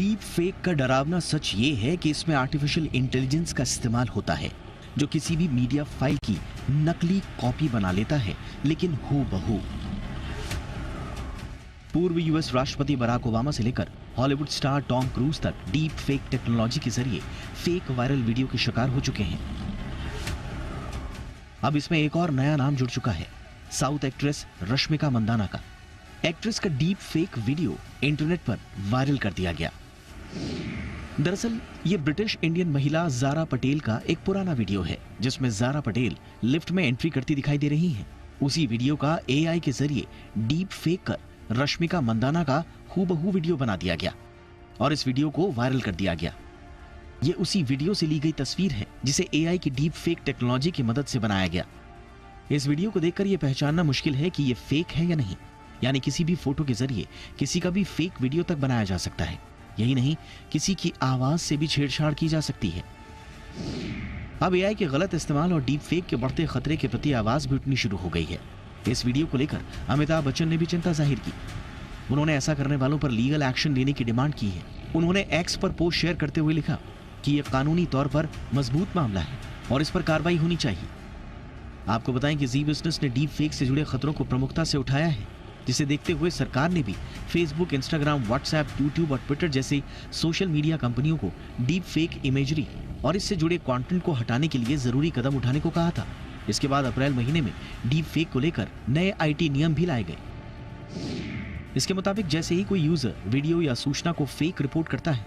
Deep fake का डरावना सच ये है कि इसमें आर्टिफिशियल इंटेलिजेंस का इस्तेमाल होता है जो किसी भी मीडिया फाइल की नकली कॉपी बना लेता है, लेकिन हूबहू। पूर्व यूएस राष्ट्रपति बराक ओबामा से लेकर हॉलीवुड स्टार टॉम क्रूज तक डीप फेक टेक्नोलॉजी के जरिए फेक वायरल वीडियो के शिकार हो चुके हैं। अब इसमें एक और नया नाम जुड़ चुका है, साउथ एक्ट्रेस रश्मिका मंदाना का। एक्ट्रेस का डीप फेक वीडियो इंटरनेट पर वायरल कर दिया गया। दरअसल ये ब्रिटिश इंडियन महिला ज़ारा पटेल का एक पुराना वीडियो है जिसमें ज़ारा पटेल लिफ्ट में एंट्री करती दिखाई दे रही हैं। उसी वीडियो का एआई के जरिए डीप फेक कर रश्मिका मंदाना का हूबहू वीडियो बना दिया गया और इस वीडियो को वायरल कर दिया गया। ये उसी वीडियो से ली गई तस्वीर है जिसे एआई की डीप फेक टेक्नोलॉजी की मदद से बनाया गया। इस वीडियो को देखकर यह पहचानना मुश्किल है कि यह फेक है या नहीं, यानी किसी भी फोटो के जरिए किसी का भी फेक वीडियो तक बनाया जा सकता है। यही नहीं, किसी की आवाज से भी छेड़छाड़ की जा सकती है। अब एआई के गलत इस्तेमाल और डीप फेक के बढ़ते खतरे के प्रति आवाज भी उठनी शुरू हो गई है। इस वीडियो को लेकर अमिताभ बच्चन ने भी चिंता जाहिर की। उन्होंने ऐसा करने वालों पर लीगल एक्शन लेने की डिमांड की है। उन्होंने एक्स पर पोस्ट शेयर करते हुए लिखा कि यह कानूनी तौर पर मजबूत मामला है और इस पर कार्रवाई होनी चाहिए। आपको बताएं कि जी बिजनेस ने डीप फेक से जुड़े खतरों को प्रमुखता से उठाया है, जिसे देखते हुए सरकार ने भी फेसबुक, इंस्टाग्राम, व्हाट्सएप, यूट्यूब और ट्विटर जैसी सोशल मीडिया कंपनियों को डीप फेक इमेजरी और इससे जुड़े कंटेंट को हटाने के लिए जरूरी कदम उठाने को कहा था। इसके बाद अप्रैल महीने में डीप फेक को लेकर नए आईटी नियम भी लाए गए। इसके मुताबिक जैसे ही कोई यूजर वीडियो या सूचना को फेक रिपोर्ट करता है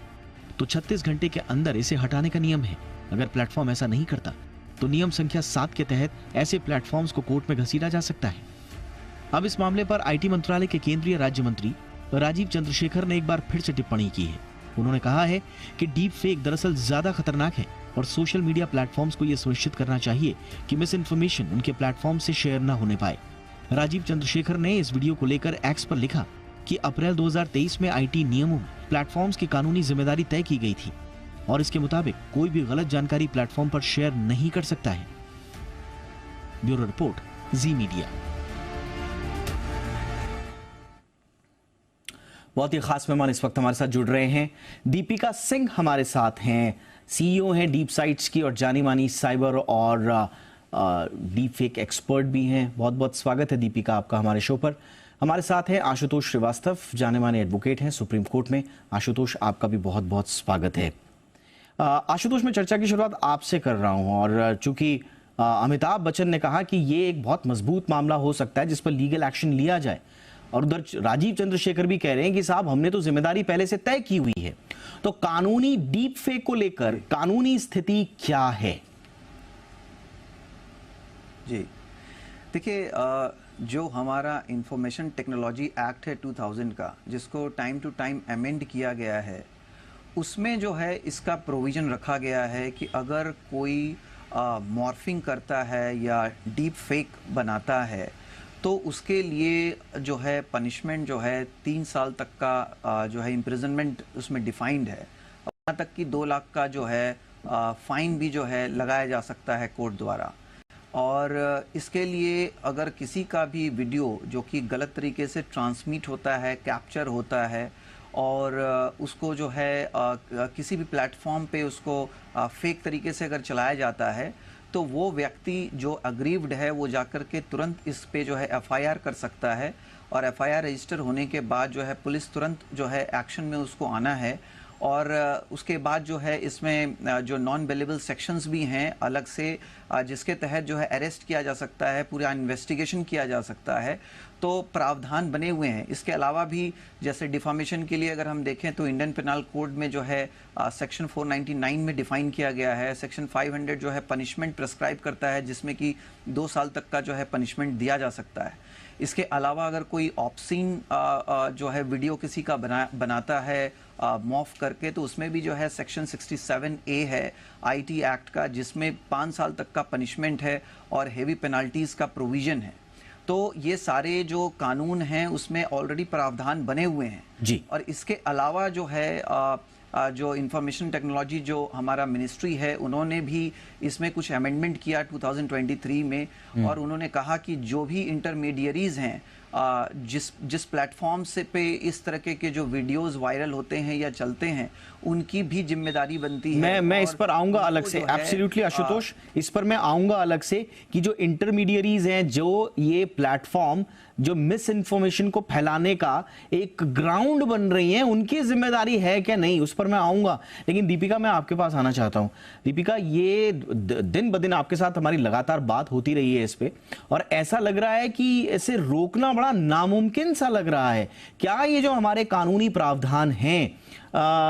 तो 36 घंटे के अंदर इसे हटाने का नियम है। अगर प्लेटफॉर्म ऐसा नहीं करता तो नियम संख्या 7 के तहत ऐसे प्लेटफॉर्म्स को कोर्ट में घसीटा जा सकता है। अब इस मामले पर आईटी मंत्रालय के केंद्रीय राज्य मंत्री राजीव चंद्रशेखर ने एक बार फिर से टिप्पणी की है। उन्होंने कहा है कि डीप फेक दरअसल ज्यादा खतरनाक है और सोशल मीडिया प्लेटफॉर्म्स को यह सुनिश्चित करना चाहिए कि मिस इन्फॉर्मेशन उनके प्लेटफॉर्म से शेयर न होने पाए। राजीव चंद्रशेखर ने इस वीडियो को लेकर एक्स पर लिखा कि अप्रैल 2023 में आईटी नियमों में प्लेटफॉर्म्स की कानूनी जिम्मेदारी तय की गई थी और इसके मुताबिक कोई भी गलत जानकारी प्लेटफॉर्म पर शेयर नहीं कर सकता है। ब्यूरो रिपोर्ट, जी मीडिया। बहुत ही खास मेहमान इस वक्त हमारे साथ जुड़ रहे हैं। दीपिका सिंह हमारे साथ हैं, सीईओ हैं डीप साइट्स की और जानी मानी साइबर और डीप फेक एक्सपर्ट भी हैं। बहुत बहुत स्वागत है दीपिका आपका हमारे शो पर। हमारे साथ हैं आशुतोष श्रीवास्तव, जाने माने एडवोकेट हैं सुप्रीम कोर्ट में। आशुतोष, आपका भी बहुत बहुत स्वागत है। आशुतोष, मैं चर्चा की शुरुआत आपसे कर रहा हूं और चूंकि अमिताभ बच्चन ने कहा कि ये एक बहुत मजबूत मामला हो सकता है जिस पर लीगल एक्शन लिया जाए और उधर राजीव चंद्रशेखर भी कह रहे हैं कि साहब हमने तो जिम्मेदारी पहले से तय की हुई है, तो कानूनी डीप फेक को लेकर कानूनी स्थिति क्या है? जी देखिए, जो हमारा इंफॉर्मेशन टेक्नोलॉजी एक्ट है 2000 का, जिसको टाइम टू टाइम अमेंड किया गया है, उसमें जो है इसका प्रोविज़न रखा गया है कि अगर कोई मॉर्फिंग करता है या डीप फेक बनाता है तो उसके लिए जो है पनिशमेंट जो है 3 साल तक का जो है इम्प्रिजनमेंट उसमें डिफाइंड है। यहाँ तक कि 2 लाख का जो है फाइन भी जो है लगाया जा सकता है कोर्ट द्वारा। और इसके लिए अगर किसी का भी वीडियो जो कि गलत तरीके से ट्रांसमिट होता है, कैप्चर होता है और उसको जो है किसी भी प्लेटफॉर्म पे उसको फेक तरीके से अगर चलाया जाता है तो वो व्यक्ति जो अग्रीव्ड है वो जाकर के तुरंत इस पे जो है एफआईआर कर सकता है और एफआईआर रजिस्टर होने के बाद जो है पुलिस तुरंत जो है एक्शन में उसको आना है। और उसके बाद जो है इसमें जो नॉन बेलेबल सेक्शंस भी हैं अलग से, जिसके तहत जो है अरेस्ट किया जा सकता है, पूरा इन्वेस्टिगेशन किया जा सकता है। तो प्रावधान बने हुए हैं। इसके अलावा भी जैसे डिफामेशन के लिए अगर हम देखें तो इंडियन पेनल कोड में जो है सेक्शन 499 में डिफाइन किया गया है। सेक्शन 500 जो है पनिशमेंट प्रेस्क्राइब करता है जिसमें कि 2 साल तक का जो है पनिशमेंट दिया जा सकता है। इसके अलावा अगर कोई ऑप्सीन जो है वीडियो किसी का बनाता है मॉफ करके, तो उसमें भी जो है सेक्शन 67A है आईटी एक्ट का, जिसमें 5 साल तक का पनिशमेंट है और हेवी पेनाल्टीज का प्रोविजन है। तो ये सारे जो कानून हैं उसमें ऑलरेडी प्रावधान बने हुए हैं जी। और इसके अलावा जो है जो इंफॉर्मेशन टेक्नोलॉजी जो हमारा मिनिस्ट्री है उन्होंने भी इसमें कुछ अमेंडमेंट किया 2023 में और उन्होंने कहा कि जो भी इंटरमीडियरीज हैं जिस प्लेटफॉर्म से पे इस तरह के जो वीडियोस वायरल होते हैं या चलते हैं, उनकी भी जिम्मेदारी बनती है। मैं इस पर आऊंगा अलग से, जो है, एब्सोल्युटली आशुतोष, इस पर मैं आऊंगा अलग से कि जो इंटरमीडियरीज हैं, जो ये प्लेटफॉर्म जो मिस इन्फॉर्मेशन को फैलाने का एक ग्राउंड बन रही हैं, उनकी जिम्मेदारी है क्या नहीं, उस पर मैं आऊंगा। लेकिन दीपिका, मैं आपके पास आना चाहता हूं। दीपिका, ये दिन ब दिन आपके साथ हमारी लगातार बात होती रही है इस पे, और ऐसा लग रहा है कि इसे रोकना बड़ा नामुमकिन सा लग रहा है। क्या ये जो हमारे कानूनी प्रावधान हैं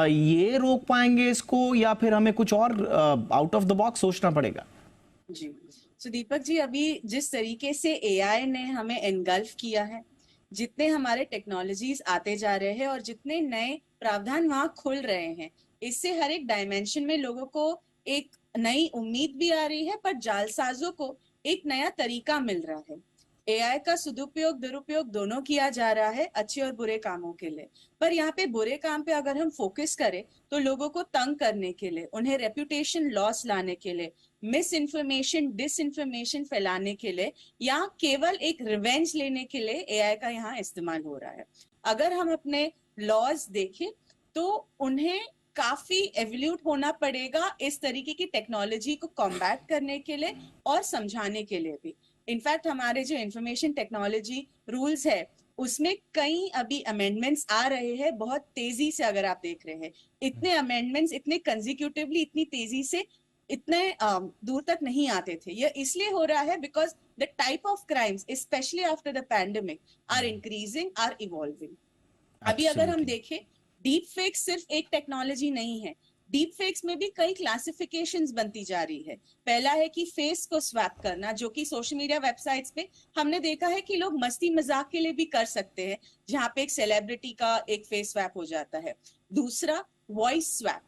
ये रोक पाएंगे इसको, या फिर हमें कुछ और आउट ऑफ द बॉक्स सोचना पड़ेगा? जी, तो दीपक जी, अभी जिस तरीके से एआई ने हमें एनगल्फ किया है, जितने हमारे टेक्नोलॉजीज आते जा रहे हैं और जितने नए प्रावधान वहां खुल रहे हैं, इससे हर एक डायमेंशन में लोगों को एक नई उम्मीद भी आ रही है, पर जालसाजों को एक नया तरीका मिल रहा है। एआई का सदुपयोग दुरुपयोग दोनों किया जा रहा है, अच्छे और बुरे कामों के लिए। पर यहाँ पे बुरे काम पे अगर हम फोकस करें तो लोगों को तंग करने के लिए, उन्हें रेपुटेशन लॉस लाने के लिए, मिस इन्फॉर्मेशन डिस इन्फॉर्मेशन फैलाने के लिए, या केवल एक रिवेंज लेने के लिए एआई का यहाँ इस्तेमाल हो रहा है। अगर हम अपने लॉज देखें तो उन्हें काफी एवोल्यूट होना पड़ेगा इस तरीके की टेक्नोलॉजी को कॉम्बैट करने के लिए और समझाने के लिए भी। इनफैक्ट हमारे जो इंफॉर्मेशन टेक्नोलॉजी रूल्स है उसमें कई अभी अमेंडमेंट्स आ रहे हैं बहुत तेजी से। अगर आप देख रहे हैं, इतने अमेंडमेंट्स इतने कंसेक्यूटिवली इतनी तेजी से इतने दूर तक नहीं आते थे। यह इसलिए हो रहा है because the type of crimes specially after the pandemic are increasing, are evolving. अभी अगर हम देखें, डीप फेक सिर्फ एक टेक्नोलॉजी नहीं है, डीप फेक्स में भी कई क्लासिफिकेशंस बनती जा रही है। पहला है कि फेस को स्वैप करना, जो कि सोशल मीडिया वेबसाइट्स पे हमने देखा है कि लोग मस्ती मजाक के लिए भी कर सकते हैं, जहां पे एक सेलिब्रिटी का एक फेस स्वैप हो जाता है। दूसरा वॉइस स्वैप,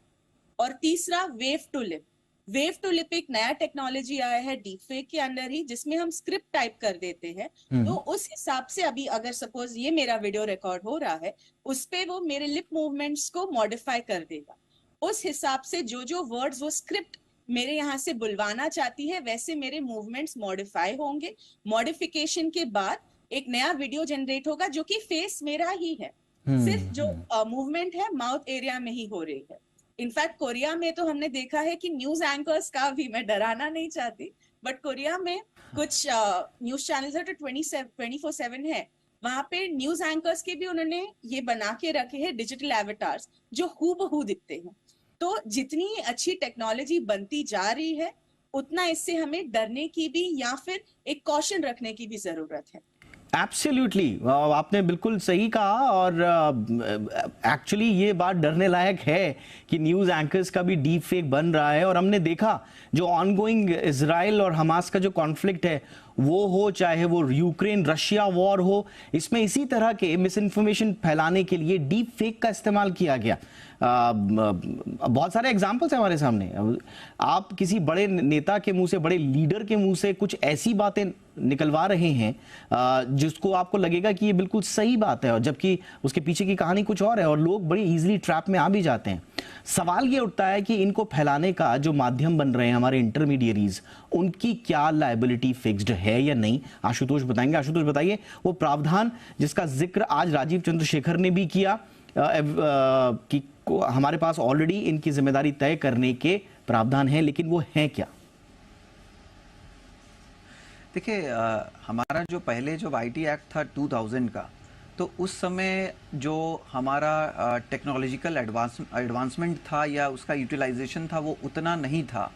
और तीसरा wave to lip. Wave to lip एक नया टेक्नोलॉजी आया है डीप फेक के अंदर ही, जिसमें हम स्क्रिप्ट टाइप कर देते हैं। तो उस हिसाब से अभी अगर सपोज ये मेरा वीडियो रिकॉर्ड हो रहा है, उस पे वो मेरे लिप मूवमेंट्स को मॉडिफाई कर देगा। उस हिसाब से जो जो वर्ड्स वो स्क्रिप्ट मेरे यहाँ से बुलवाना चाहती है, वैसे मेरे मूवमेंट्स मॉडिफाई होंगे। मॉडिफिकेशन के बाद एक नया वीडियो जनरेट होगा जो कि फेस मेरा ही है, सिर्फ जो मूवमेंट है माउथ एरिया में ही हो रही है। इनफैक्ट कोरिया में तो हमने देखा है कि न्यूज एंकर्स का भी, मैं डराना नहीं चाहती, बट कोरिया में कुछ न्यूज चैनल्स है जो 24/7 है, वहां पे न्यूज एंकर्स के भी उन्होंने ये बना के रखे हैं डिजिटल एवेटार्स जो हूबहू दिखते हैं। तो जितनी अच्छी टेक्नोलॉजी बनती जा रही है, उतना इससे हमें डरने की भी या फिर एक कॉशन रखने की भी जरूरत है। एब्सोल्युटली, आपने बिल्कुल सही कहा। और एक्चुअली ये बात डरने लायक है कि न्यूज़ एंकर्स का भी डीप फेक बन रहा है। और हमने देखा जो ऑनगोइंग इजराइल और हमास का जो कॉन्फ्लिक्ट है वो हो, चाहे वो यूक्रेन रशिया वॉर हो, इसमें इसी तरह के मिस इन्फॉर्मेशन फैलाने के लिए डीप फेक का इस्तेमाल किया गया। बहुत सारे एग्जाम्पल्स हैं हमारे सामने। आप किसी बड़े नेता के मुंह से, बड़े लीडर के मुंह से कुछ ऐसी बातें निकलवा रहे हैं जिसको आपको लगेगा कि ये बिल्कुल सही बात है, और जबकि उसके पीछे की कहानी कुछ और है, और लोग बड़ी इजीली ट्रैप में आ भी जाते हैं। सवाल ये उठता है कि इनको फैलाने का जो माध्यम बन रहे हैं हमारे इंटरमीडियरीज, उनकी क्या लायबिलिटी फिक्स्ड है या नहीं? आशुतोष बताएंगे। आशुतोष बताइए, वो प्रावधान जिसका जिक्र आज राजीव चंद्रशेखर ने भी किया कि हमारे पास ऑलरेडी इनकी जिम्मेदारी तय करने के प्रावधान हैं, लेकिन वो हैं क्या? देखिए, हमारा जो पहले जो आईटी एक्ट था 2000 का, तो उस समय जो हमारा टेक्नोलॉजिकल एडवांसमेंट था या उसका यूटिलाइजेशन था वो उतना नहीं था।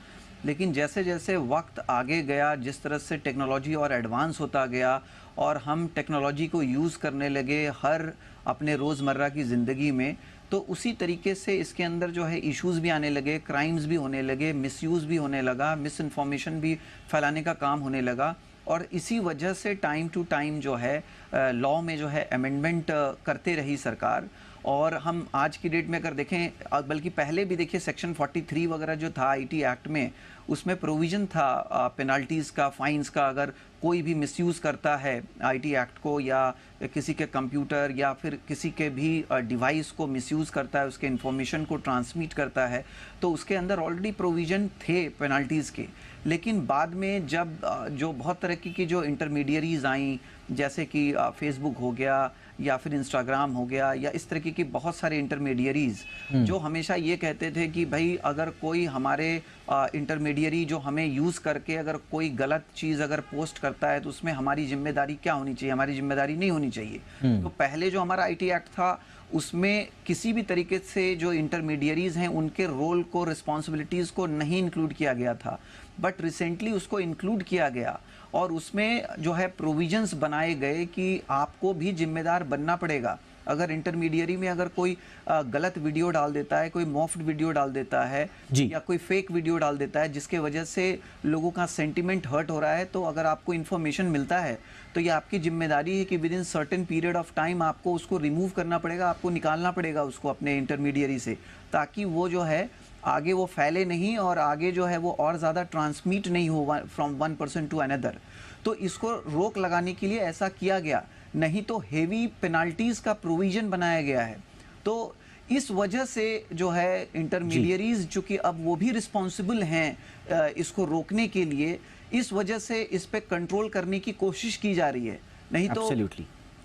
लेकिन जैसे जैसे वक्त आगे गया, जिस तरह से टेक्नोलॉजी और एडवांस होता गया और हम टेक्नोलॉजी को यूज़ करने लगे हर अपने रोज़मर्रा की ज़िंदगी में, तो उसी तरीके से इसके अंदर जो है इश्यूज़ भी आने लगे, क्राइम्स भी होने लगे, मिसयूज़ भी होने लगा, मिस इन्फॉर्मेशन भी फैलाने का काम होने लगा। और इसी वजह से टाइम टू टाइम जो है लॉ में जो है अमेंडमेंट करते रही सरकार। और हम आज की डेट में अगर देखें, बल्कि पहले भी देखिए सेक्शन 43 वगैरह जो था आईटी एक्ट में, उसमें प्रोविज़न था पेनल्टीज़ का, फाइन्स का, अगर कोई भी मिसयूज़ करता है आईटी एक्ट को या किसी के कंप्यूटर या फिर किसी के भी डिवाइस को मिसयूज़ करता है, उसके इंफॉर्मेशन को ट्रांसमिट करता है, तो उसके अंदर ऑलरेडी प्रोविज़न थे पेनल्टीज़ के। लेकिन बाद में जब जो बहुत तरह की जो इंटरमीडियरीज आई, जैसे कि फेसबुक हो गया या फिर इंस्टाग्राम हो गया या इस तरीके की बहुत सारे इंटरमीडियरीज जो हमेशा ये कहते थे कि भाई अगर कोई हमारे इंटरमीडियरी जो हमें यूज़ करके अगर कोई गलत चीज़ अगर पोस्ट करता है तो उसमें हमारी जिम्मेदारी क्या होनी चाहिए, हमारी जिम्मेदारी नहीं होनी चाहिए। तो पहले जो हमारा आईटी एक्ट था उसमें किसी भी तरीके से जो इंटरमीडियरीज हैं उनके रोल को, रिस्पॉन्सिबिलिटीज़ को नहीं इंक्लूड किया गया था, बट रिसेंटली उसको इंक्लूड किया गया और उसमें जो है प्रोविजंस बनाए गए कि आपको भी जिम्मेदार बनना पड़ेगा। अगर इंटरमीडियरी में अगर कोई गलत वीडियो डाल देता है, कोई मॉफ्ड वीडियो डाल देता है या कोई फेक वीडियो डाल देता है जिसके वजह से लोगों का सेंटिमेंट हर्ट हो रहा है, तो अगर आपको इन्फॉर्मेशन मिलता है तो ये आपकी जिम्मेदारी है कि with in certain period of time आपको उसको रिमूव करना पड़ेगा, आपको निकालना पड़ेगा उसको अपने इंटरमीडियरी से, ताकि वो जो है आगे वो फैले नहीं और आगे जो है वो और ज़्यादा ट्रांसमिट नहीं हो from one person to another. तो इसको रोक लगाने के लिए ऐसा किया गया, नहीं तो हेवी पेनाल्टीज़ का प्रोविज़न बनाया गया है। तो इस वजह से जो है इंटरमीडियरीज चूँकि अब वो भी रिस्पॉन्सिबल हैं इसको रोकने के लिए, इस वजह से इस पे कंट्रोल करने की कोशिश की जा रही है। नहीं तो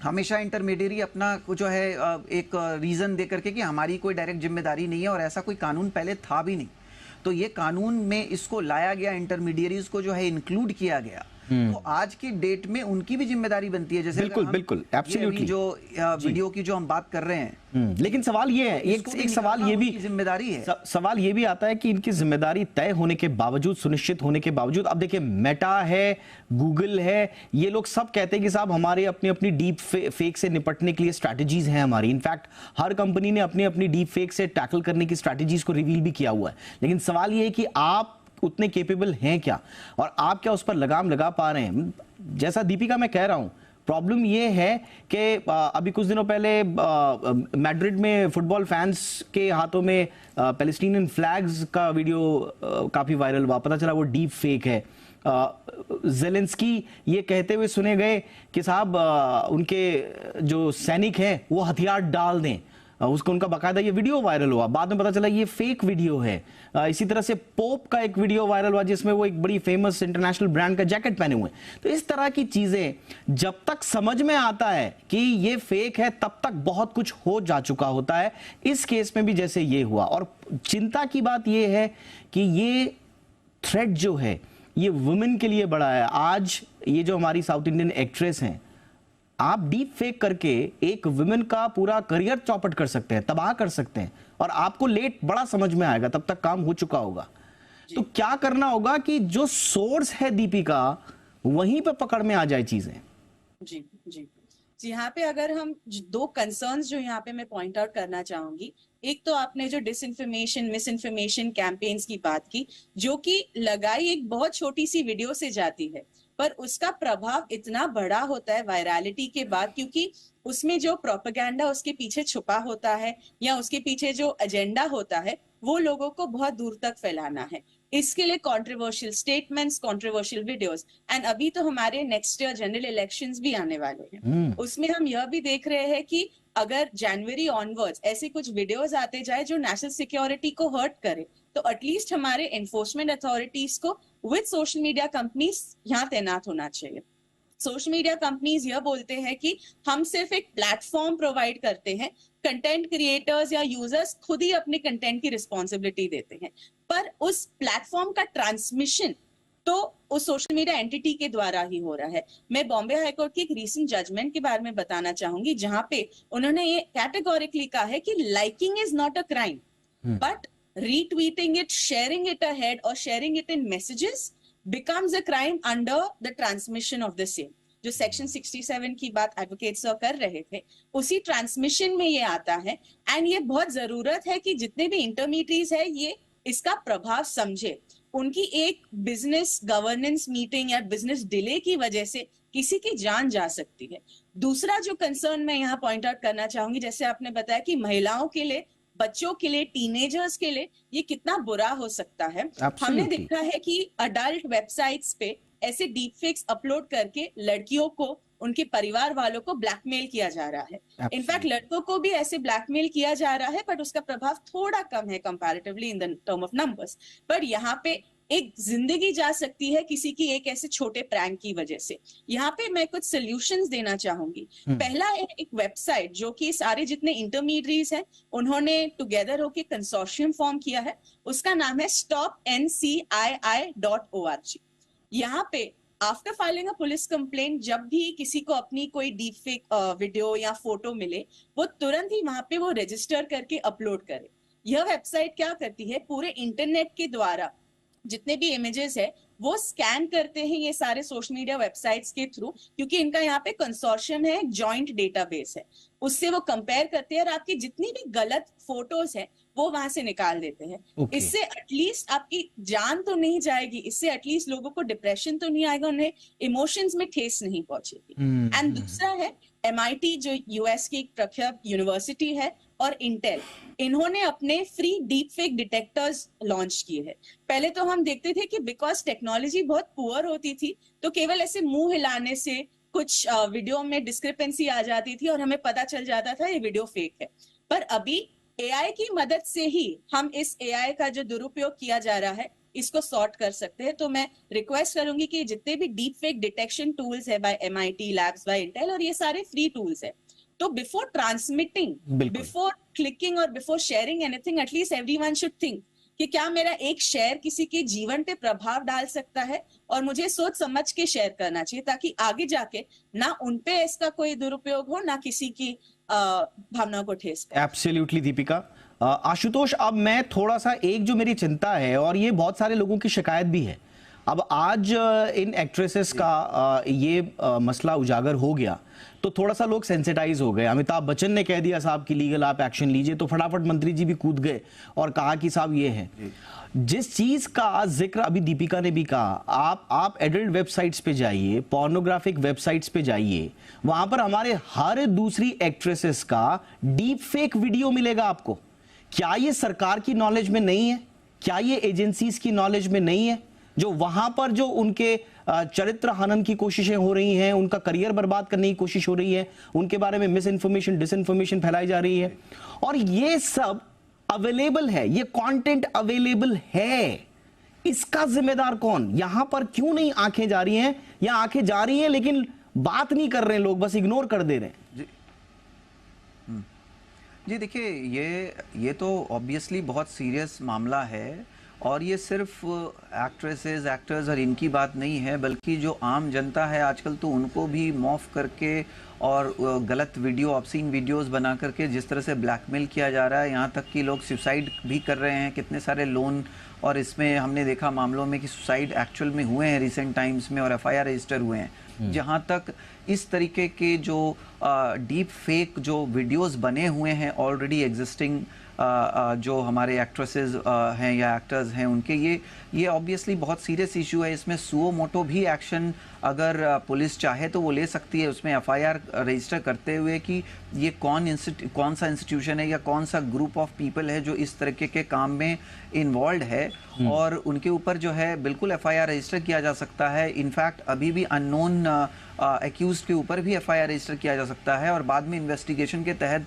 हमेशा इंटरमीडियरी अपना जो है एक रीज़न दे करके कि हमारी कोई डायरेक्ट जिम्मेदारी नहीं है, और ऐसा कोई कानून पहले था भी नहीं। तो ये कानून में इसको लाया गया, इंटरमीडियरीज को जो है इंक्लूड किया गया। तो आज की डेट में उनकी भी जिम्मेदारी बनती है, जैसे बिल्कुल एब्सोल्युटली जो वीडियो की जो हम बात कर रहे हैं। लेकिन सवाल ये है, एक सवाल ये भी जिम्मेदारी है, सवाल ये भी आता है कि इनकी जिम्मेदारी तय होने के बावजूद, सुनिश्चित होने के बावजूद, अब देखिए मेटा है, गूगल है, ये लोग सब कहते हैं कि साहब हमारे अपनी अपनी डीप फेक से निपटने के लिए स्ट्रैटेजीज हैं हमारी। इनफैक्ट हर कंपनी ने अपनी अपनी डीप फेक से टैकल करने की स्ट्रैटेजीज को रिवील भी किया हुआ है। लेकिन सवाल ये है कि आप उतने केपेबल हैं क्या, और आप क्या उस पर लगाम लगा पा रहे हैं? जैसा दीपिका मैं कह रहा हूं, प्रॉब्लम ये है कि अभी कुछ दिनों पहले मैड्रिड में फुटबॉल फैंस के हाथों में पैलेस्टीनियन फ्लैग्स का वीडियो काफी वायरल हुआ, पता चला वो डीप फेक है। ज़ेलेंस्की ये कहते हुए सुने गए कि साहब उनके जो सैनिक हैं वो हथियार डाल दें, उसको उनका बाकायदा ये वीडियो वायरल हुआ, बाद में पता चला ये फेक वीडियो है। इसी तरह से पोप का एक वीडियो वायरल हुआ जिसमें वो एक बड़ी फेमस इंटरनेशनल ब्रांड का जैकेट पहने हुए। तो इस तरह की चीजें जब तक समझ में आता है कि ये फेक है तब तक बहुत कुछ हो जा चुका होता है। इस केस में भी जैसे ये हुआ, और चिंता की बात ये है कि ये थ्रेट जो है ये वुमेन के लिए बड़ा है। आज ये जो हमारी साउथ इंडियन एक्ट्रेस हैं, आप डीप फेक करके एक वुमेन का पूरा करियर चौपट कर सकते हैं, तबाह कर सकते हैं, और आपको लेट बड़ा समझ में आएगा, तब तक काम हो चुका होगा। तो क्या करना होगा कि जो सोर्स है दीपिका वहीं पे पकड़ में आ जाए चीजें। जी जी जी, यहाँ पे अगर हम दो कंसर्न्स जो यहाँ पे मैं पॉइंट आउट करना चाहूंगी, एक तो आपने जो डिसइंफॉर्मेशन, मिसइंफॉर्मेशन कैंपेन्स की बात की, जो कि लगाई एक बहुत छोटी सी वीडियो से जाती है, पर उसका प्रभाव इतना बड़ा होता है वायरलिटी के बाद, क्योंकि उसमें जो प्रोपेगेंडा उसके पीछे छुपा होता है या उसके पीछे जो एजेंडा होता है वो लोगों को बहुत दूर तक फैलाना है। इसके लिए controversial statements, controversial videos, and अभी तो हमारे नेक्स्ट ईयर जनरल इलेक्शंस भी आने वाले हैं। उसमें हम यह भी देख रहे हैं कि अगर जनवरी ऑनवर्ड्स ऐसे कुछ वीडियोस आते जाए जो नेशनल सिक्योरिटी को हर्ट करे, तो एटलीस्ट हमारे एनफोर्समेंट अथॉरिटीज को विद सोशल मीडिया कंपनीज यहाँ तैनात होना चाहिए। सोशल मीडिया कंपनीज यह बोलते हैं कि हम सिर्फ एक प्लेटफॉर्म प्रोवाइड करते हैं, कंटेंट क्रिएटर्स या यूजर्स खुद ही अपने कंटेंट की रिस्पॉन्सिबिलिटी देते हैं, पर उस प्लेटफॉर्म का ट्रांसमिशन तो उस सोशल मीडिया एंटिटी के द्वारा ही हो रहा है। मैं बॉम्बे हाईकोर्ट की एक रीसेंट जजमेंट के बारे में बताना चाहूंगी, जहां पे उन्होंने ये कैटेगोरिकली कहा है कि liking is not a crime, but retweeting it, sharing it ahead और sharing it in messages becomes a crime under the transmission of the same। जो सेक्शन 67 की बात एडवोकेट सर कर रहे थे, उसी ट्रांसमिशन में ये आता है। एंड ये बहुत जरूरत है कि जितने भी इंटरमीडियरीज है ये इसका प्रभाव समझे। उनकी एक बिजनेस गवर्नेंस मीटिंग या बिजनेस डिले की वजह से किसी की जान जा सकती है। दूसरा जो कंसर्न मैं यहाँ पॉइंट आउट करना चाहूंगी, जैसे आपने बताया कि महिलाओं के लिए बच्चों के लिए, टीनेजर्स के लिए ये कितना बुरा हो सकता है। हमने Absolutely. देखा है कि अडल्ट वेबसाइट्स पे ऐसे डीप फेक्स अपलोड करके लड़कियों को, उनके परिवार वालों को ब्लैकमेल किया जा रहा है। इनफैक्ट लड़कों को भी ऐसे ब्लैकमेल किया जा रहा है, बट उसका प्रभाव थोड़ा कम है comparatively in the term of numbers. पर यहाँ पे एक जिंदगी जा सकती है किसी की एक ऐसे छोटे प्रैंक की वजह से। यहाँ पे मैं कुछ सॉल्यूशंस देना चाहूंगी। पहला है एक वेबसाइट जो कि सारे जितने इंटरमीडिएट्स हैं उन्होंने टुगेदर होके कंसोर्शियम फॉर्म किया है, उसका नाम है stopncii.org। यहाँ पे after filing a police complaint, जब भी किसी को अपनी कोई डीप फेक वीडियो या फोटो मिले, वो तुरंत ही वहां पे वो रजिस्टर करके अपलोड करे। यह वेबसाइट क्या करती है, पूरे इंटरनेट के द्वारा जितने भी इमेजेस है वो स्कैन करते हैं ये सारे सोशल मीडिया वेबसाइट्स के थ्रू, क्योंकि इनका यहाँ पे कंसोर्शियम है, एक जॉइंट डेटाबेस है, उससे वो कंपेयर करते हैं और आपकी जितनी भी गलत फोटोज है वो वहां से निकाल देते हैं। इससे एटलीस्ट आपकी जान तो नहीं जाएगी, इससे एटलीस्ट लोगों को डिप्रेशन तो नहीं आएगा, उन्हें इमोशंस में ठेस नहीं पहुंचेगी। एंड दूसरा है MIT जो यूएस की एक प्रख्यात यूनिवर्सिटी है, और इंटेल, इन्होंने अपने free deep fake detectors launch किए हैं। पहले तो हम देखते थे कि बिकॉज टेक्नोलॉजी बहुत पुअर होती थी तो केवल ऐसे मुंह हिलाने से कुछ वीडियो में डिस्क्रिपेंसी आ जाती थी और हमें पता चल जाता था ये वीडियो फेक है। पर अभी AI की मदद से ही हम इस AI का जो दुरुपयोग किया जा रहा है इसको सॉर्ट कर सकते हैं। तो मैं रिक्वेस्ट करूंगी कि जितने भी डीप फेक डिटेक्शन टूल्स है by MIT labs, by Intel, और ये सारे फ्री टूल्स है, तो बिफोर ट्रांसमिटिंग, बिफोर क्लिकिंग और before sharing anything, at least everyone should think कि क्या मेरा एक शेयर किसी के जीवन पे प्रभाव डाल सकता है, और मुझे सोच समझ के शेयर करना चाहिए ताकि आगे जाके ना उनपे इसका कोई दुरुपयोग हो, ना किसी की भावनाओं को ठेस। एब्सोल्युटली दीपिका। आशुतोष, अब मैं थोड़ा सा, एक जो मेरी चिंता है और ये बहुत सारे लोगों की शिकायत भी है, अब आज इन एक्ट्रेसेस का ये मसला उजागर हो गया तो थोड़ा सा लोग सेंसिटाइज हो गए। अमिताभ बच्चन ने कह दिया साहब कि लीगल आप एक्शन लीजिए, तो फटाफट मंत्री जी भी कूद गए और कहा कि साहब ये है। जिस चीज का जिक्र अभी दीपिका ने भी कहा, आप एडल्ट वेबसाइट्स पे जाइए, पोर्नोग्राफिक वेबसाइट्स पे जाइए, वहां पर हमारे हर दूसरी एक्ट्रेसेस का डीप फेक वीडियो मिलेगा आपको। क्या ये सरकार की नॉलेज में नहीं है? क्या ये एजेंसीज की नॉलेज में नहीं है? जो वहां पर जो उनके चरित्र हनन की कोशिशें हो रही हैं, उनका करियर बर्बाद करने की कोशिश हो रही है, उनके बारे में मिस इन्फॉर्मेशन, डिसइंफॉर्मेशन फैलाई जा रही है, और ये सब अवेलेबल है, ये कंटेंट अवेलेबल है। इसका जिम्मेदार कौन? यहां पर क्यों नहीं आंखें जा रही हैं, या आंखें जा रही हैं लेकिन बात नहीं कर रहे हैं, लोग बस इग्नोर कर दे रहे हैं? जी देखिए, ये तो ऑब्वियसली बहुत सीरियस मामला है, और ये सिर्फ एक्ट्रेसेस, एक्टर्स और इनकी बात नहीं है, बल्कि जो आम जनता है आजकल तो उनको भी मॉफ करके और गलत वीडियो, ऑब्सीन वीडियोस बना करके जिस तरह से ब्लैकमेल किया जा रहा है, यहाँ तक कि लोग सुसाइड भी कर रहे हैं, कितने सारे लोन, और इसमें हमने देखा मामलों में कि सुसाइड एक्चुअल में हुए हैं रिसेंट टाइम्स में, और FIR रजिस्टर हुए हैं। जहाँ तक इस तरीके के जो डीप फेक जो वीडियोस बने हुए हैं ऑलरेडी एग्जिस्टिंग, जो हमारे एक्ट्रेसेस हैं या एक्टर्स हैं उनके, ये ऑब्वियसली बहुत सीरियस इशू है। इसमें सुओ मोटो भी एक्शन अगर पुलिस चाहे तो वो ले सकती है, उसमें FIR रजिस्टर करते हुए कि ये कौन सा इंस्टीट्यूशन है या कौन सा ग्रुप ऑफ पीपल है जो इस तरीके के काम में इन्वॉल्व है, और उनके ऊपर जो है बिल्कुल FIR रजिस्टर किया जा सकता है। इनफैक्ट अभी भी अननोन एक्यूज्ड के ऊपर भी FIR रजिस्टर किया जा सकता है, और बाद में इन्वेस्टिगेशन के तहत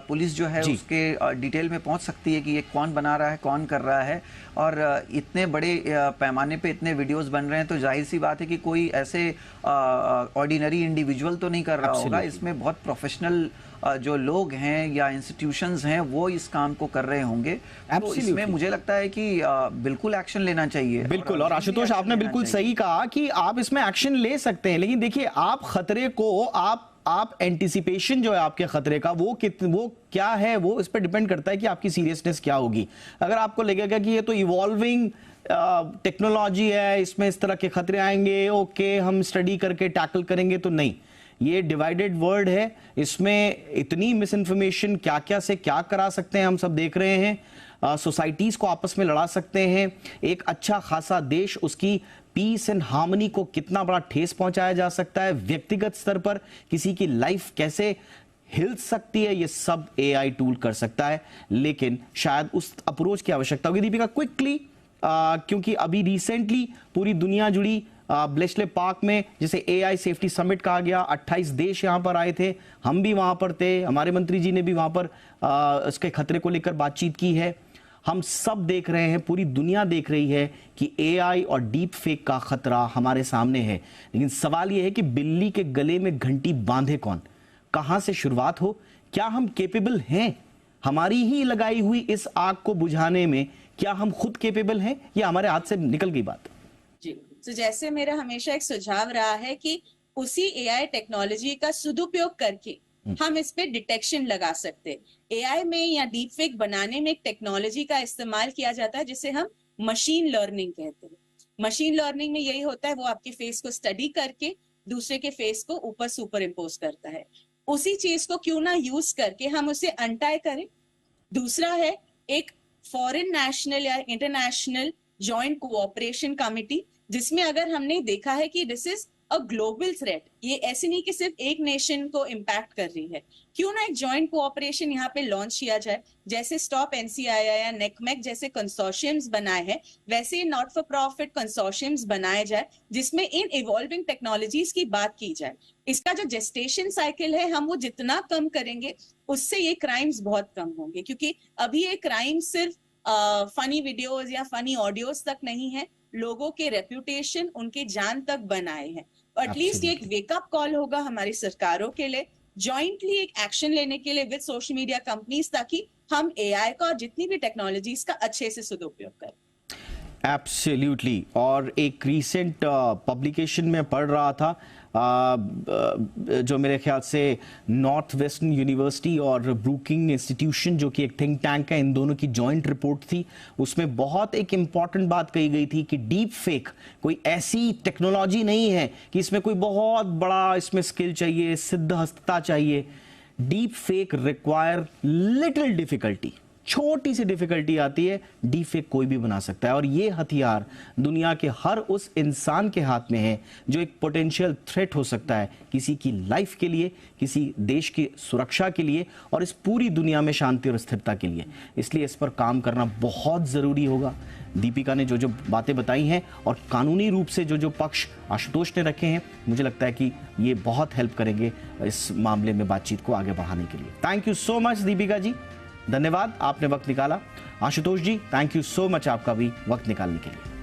पुलिस जो है उसके डिटेल में पहुंच सकती है कि ये कौन बना रहा है, कौन कर रहा है। और इतने बड़े पैमाने पे इतने वीडियोस बन रहे हैं तो जाहिर सी बात है कि कोई ऐसे ऑर्डिनरी इंडिविजुअल तो नहीं कर रहा होगा, इसमें बहुत प्रोफेशनल जो लोग हैं या इंस्टीट्यूशंस हैं वो इस काम को कर रहे होंगे। तो इसमें मुझे लगता है कि बिल्कुल एक्शन लेना चाहिए। बिल्कुल, और आशुतोष आपने बिल्कुल सही कहा कि आप इसमें एक्शन ले सकते हैं, लेकिन देखिए आप खतरे को आप एंटिसिपेशन जो है आपके खतरे का वो क्या है, वो इस पर डिपेंड करता है कि आपकी सीरियसनेस क्या होगी। अगर आपको लगेगा कि ये तो इवॉल्विंग टेक्नोलॉजी है, इसमें इस तरह के खतरे आएंगे, ओके हम स्टडी करके टैकल करेंगे, तो नहीं, ये डिवाइडेड वर्ल्ड है, इसमें इतनी मिस इन्फॉर्मेशन क्या क्या से क्या करा सकते हैं हम सब देख रहे हैं। सोसाइटीज को आपस में लड़ा सकते हैं, एक अच्छा खासा देश, उसकी पीस एंड हार्मनी को कितना बड़ा ठेस पहुंचाया जा सकता है, व्यक्तिगत स्तर पर किसी की लाइफ कैसे हिल सकती है, ये सब एआई टूल कर सकता है, लेकिन शायद उस अप्रोच की आवश्यकता होगी। दीपिका, क्विकली, क्योंकि अभी रिसेंटली पूरी दुनिया जुड़ी ब्लेशले पार्क में, जिसे एआई सेफ्टी समिट कहा गया, 28 देश यहां पर आए थे, हम भी वहां पर थे, हमारे मंत्री जी ने भी वहां पर इसके खतरे को लेकर बातचीत की है। हम सब देख रहे हैं, पूरी दुनिया देख रही है कि एआई और डीप फेक का खतरा हमारे सामने है, लेकिन सवाल यह है कि बिल्ली के गले में घंटी बांधे कौन, कहां से शुरुआत हो, क्या हम केपेबल हैं हमारी ही लगाई हुई इस आग को बुझाने में? क्या हम खुद केपेबल हैं या हमारे हाथ से निकल गई बात? जी, तो जैसे मेरा हमेशा एक सुझाव रहा है कि उसी एआई टेक्नोलॉजी का सदुपयोग करके हम इस पे डिटेक्शन लगा सकते हैं। एआई में या डीप फेक बनाने में एक टेक्नोलॉजी का इस्तेमाल किया जाता है जिसे हम मशीन लर्निंग कहते हैं। मशीन लर्निंग में यही होता है, वो आपके फेस को स्टडी करके दूसरे के फेस को ऊपर सुपर इम्पोज करता है। उसी चीज को क्यों ना यूज करके हम उसे अनटाई करें। दूसरा है एक फॉरेन नेशनल या इंटरनेशनल जॉइंट कोऑपरेशन कमिटी, जिसमें अगर हमने देखा है कि this is a global threat, ये ऐसे नहीं कि सिर्फ एक नेशन को इम्पैक्ट कर रही है, क्यों ना एक जॉइंट कोऑपरेशन यहाँ पे लॉन्च किया जाए। जैसे स्टॉप एनसीआईआई या नेकमेक जैसे कंसोर्शियम्स बनाए हैं, वैसे नॉट फॉर प्रॉफिट कंसोर्शियम्स बनाए जाए जिसमें इन इवॉल्विंग टेक्नोलॉजीज की बात की जाए। इसका जो जेस्टेशन साइकिल है हम वो जितना कम करेंगे उससे ये क्राइम्स बहुत कम होंगे, क्योंकि अभी ये क्राइम सिर्फ फनी वीडियोस या फनी ऑडियोज तक नहीं है, लोगों के रेप्यूटेशन, उनके जान तक बनाए हैं। एटलीस्ट ये एक वेकअप कॉल होगा हमारी सरकारों के लिए, जॉइंटली एक एक्शन लेने के लिए विद सोशल मीडिया कंपनीज, ताकि हम एआई का और जितनी भी टेक्नोलॉजीज का अच्छे से सदुपयोग करें। एब्सोल्युटली। और एक रीसेंट पब्लिकेशन में पढ़ रहा था, जो मेरे ख्याल से नॉर्थ वेस्टर्न यूनिवर्सिटी और ब्रूकिंग इंस्टीट्यूशन जो कि एक थिंक टैंक है, इन दोनों की जॉइंट रिपोर्ट थी। उसमें बहुत एक इंपॉर्टेंट बात कही गई थी कि डीप फेक कोई ऐसी टेक्नोलॉजी नहीं है कि इसमें कोई बहुत बड़ा इसमें स्किल चाहिए, सिद्धहस्तता चाहिए। Deep fake require little difficulty, छोटी सी डिफिकल्टी आती है, डीप फेक कोई भी बना सकता है। और ये हथियार दुनिया के हर उस इंसान के हाथ में है जो एक पोटेंशियल थ्रेट हो सकता है किसी की लाइफ के लिए, किसी देश की सुरक्षा के लिए और इस पूरी दुनिया में शांति और स्थिरता के लिए। इसलिए इस पर काम करना बहुत ज़रूरी होगा। दीपिका ने जो जो बातें बताई हैं और कानूनी रूप से जो जो पक्ष आशुतोष ने रखे हैं, मुझे लगता है कि ये बहुत हेल्प करेंगे इस मामले में बातचीत को आगे बढ़ाने के लिए। Thank you so much Deepika ji, धन्यवाद, आपने वक्त निकाला। Ashutosh ji, thank you so much आपका भी वक्त निकालने के लिए।